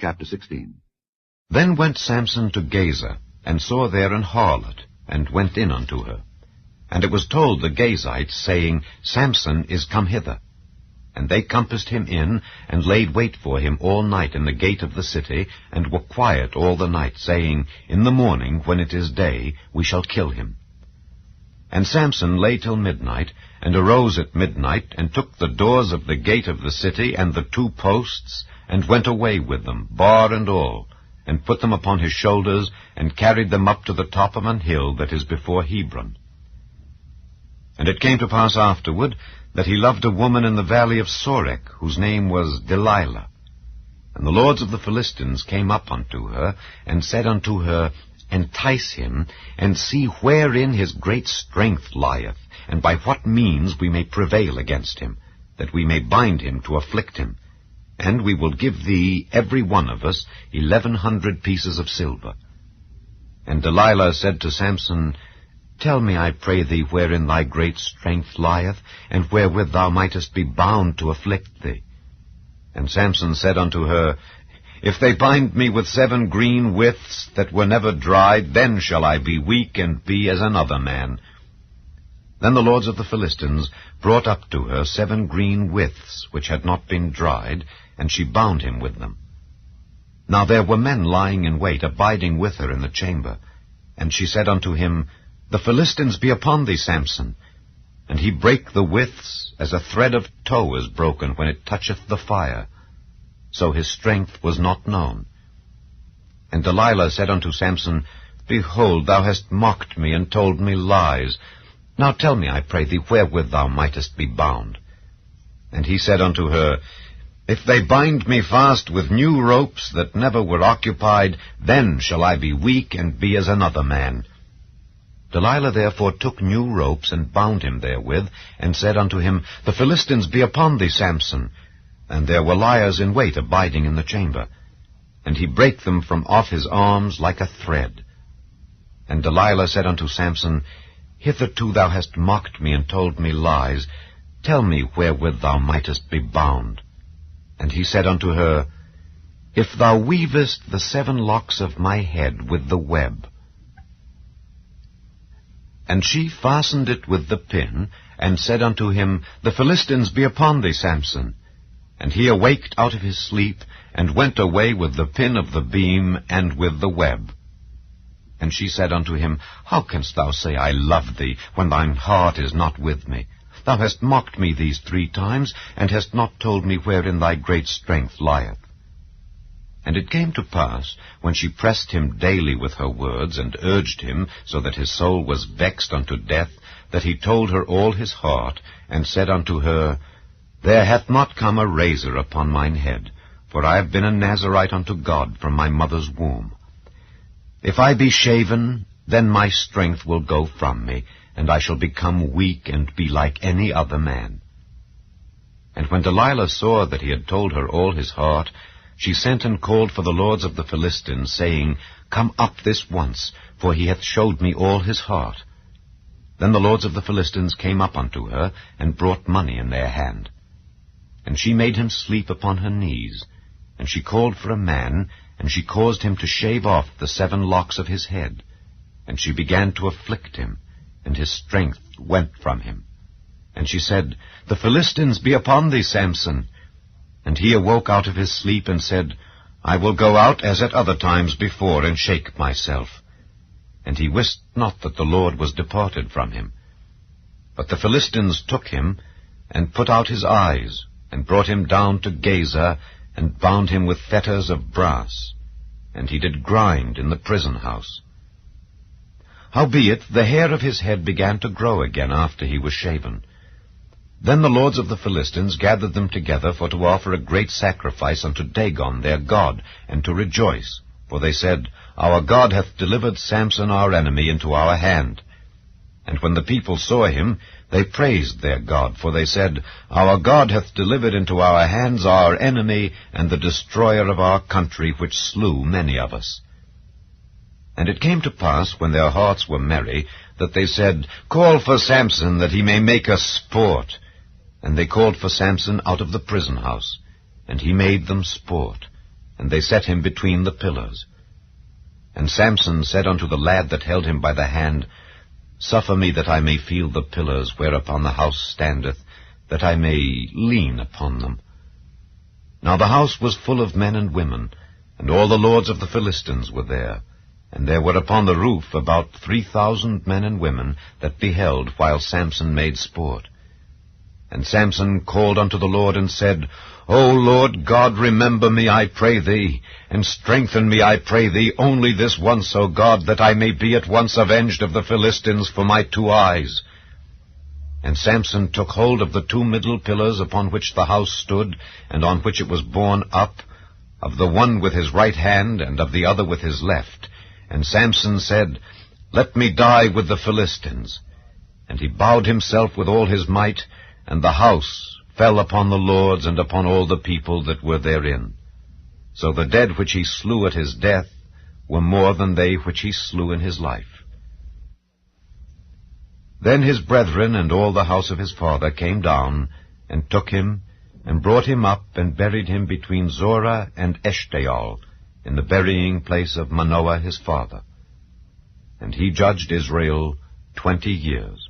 Chapter 16. Then went Samson to Gaza, and saw there an harlot, and went in unto her. And it was told the Gazites, saying, Samson is come hither. And they compassed him in, and laid wait for him all night in the gate of the city, and were quiet all the night, saying, In the morning, when it is day, we shall kill him. And Samson lay till midnight, and arose at midnight, and took the doors of the gate of the city, and the 2 posts, and went away with them, bar and all, and put them upon his shoulders, and carried them up to the top of an hill that is before Hebron. And it came to pass afterward, that he loved a woman in the valley of Sorek, whose name was Delilah. And the lords of the Philistines came up unto her, and said unto her, Entice him, and see wherein his great strength lieth, and by what means we may prevail against him, that we may bind him to afflict him. And we will give thee, every one of us, 1,100 pieces of silver. And Delilah said to Samson, Tell me, I pray thee, wherein thy great strength lieth, and wherewith thou mightest be bound to afflict thee. And Samson said unto her, If they bind me with 7 green withs that were never dried, then shall I be weak and be as another man. Then the lords of the Philistines brought up to her 7 green withs, which had not been dried, and she bound him with them. Now there were men lying in wait, abiding with her in the chamber. And she said unto him, The Philistines be upon thee, Samson. And he brake the withs, as a thread of tow is broken when it toucheth the fire. So his strength was not known. And Delilah said unto Samson, Behold, thou hast mocked me, and told me lies. Now tell me, I pray thee, wherewith thou mightest be bound. And he said unto her, If they bind me fast with new ropes that never were occupied, then shall I be weak and be as another man. Delilah therefore took new ropes, and bound him therewith, and said unto him, The Philistines be upon thee, Samson. And there were liers in wait abiding in the chamber. And he brake them from off his arms like a thread. And Delilah said unto Samson, Hitherto thou hast mocked me, and told me lies. Tell me wherewith thou mightest be bound. And he said unto her, If thou weavest the 7 locks of my head with the web. And she fastened it with the pin, and said unto him, The Philistines be upon thee, Samson. And he awaked out of his sleep, and went away with the pin of the beam, and with the web. And she said unto him, How canst thou say, I love thee, when thine heart is not with me? Thou hast mocked me these 3 times, and hast not told me wherein thy great strength lieth. And it came to pass, when she pressed him daily with her words, and urged him, so that his soul was vexed unto death, that he told her all his heart, and said unto her, There hath not come a razor upon mine head, for I have been a Nazarite unto God from my mother's womb. If I be shaven, then my strength will go from me, and I shall become weak and be like any other man. And when Delilah saw that he had told her all his heart, she sent and called for the lords of the Philistines, saying, Come up this once, for he hath showed me all his heart. Then the lords of the Philistines came up unto her, and brought money in their hand. And she made him sleep upon her knees, and she called for a man, and she caused him to shave off the 7 locks of his head. And she began to afflict him, and his strength went from him. And she said, The Philistines be upon thee, Samson. And he awoke out of his sleep, and said, I will go out as at other times before, and shake myself. And he wist not that the Lord was departed from him. But the Philistines took him, and put out his eyes, and brought him down to Gaza, and bound him with fetters of brass. And he did grind in the prison house. Howbeit the hair of his head began to grow again after he was shaven. Then the lords of the Philistines gathered them together for to offer a great sacrifice unto Dagon their god, and to rejoice. For they said, Our God hath delivered Samson our enemy into our hand. And when the people saw him, they praised their God, for they said, Our God hath delivered into our hands our enemy, and the destroyer of our country, which slew many of us. And it came to pass, when their hearts were merry, that they said, Call for Samson, that he may make us sport. And they called for Samson out of the prison house, and he made them sport. and they set him between the pillars. And Samson said unto the lad that held him by the hand, Suffer me that I may feel the pillars whereupon the house standeth, that I may lean upon them. Now the house was full of men and women, and all the lords of the Philistines were there. And there were upon the roof about 3,000 men and women that beheld while Samson made sport. And Samson called unto the Lord and said, O Lord God, remember me, I pray thee, and strengthen me, I pray thee, only this once, O God, that I may be at once avenged of the Philistines for my 2 eyes. And Samson took hold of the 2 middle pillars upon which the house stood, and on which it was borne up, of the one with his right hand, and of the other with his left. And Samson said, Let me die with the Philistines. And he bowed himself with all his might, and the house fell upon the lords and upon all the people that were therein. So the dead which he slew at his death were more than they which he slew in his life. Then his brethren and all the house of his father came down, and took him, and brought him up, and buried him between Zorah and Eshtaol, in the burying place of Manoah his father. And he judged Israel 20 years.